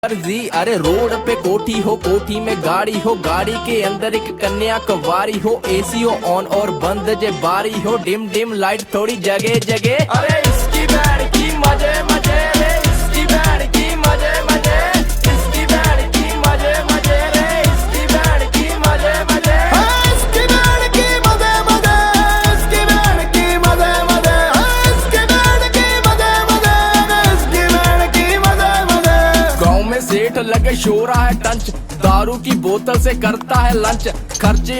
जी अरे रोड पे कोठी हो, कोठी में गाड़ी हो, गाड़ी के अंदर एक कन्या कवारी हो, एसी हो ऑन और बंद जे बारी हो, डिम डिम लाइट थोड़ी जगह जगह। अरे इसकी बैंड की मजे मजे रे, इसकी बैंड की मजे मजे, इसकी बैंड की मजे मजे रे, इसकी बैंड की मजे मजे, इसकी बैंड की मजे मजे, इसकी बैंड की मजे मजे, इसकी बैंड की मजे मजे, इसकी बैंड की मजे मजे। गाँव में सेठ लगे शोरा है टंच, दारू की बोतल से करता है लंच, खर्चे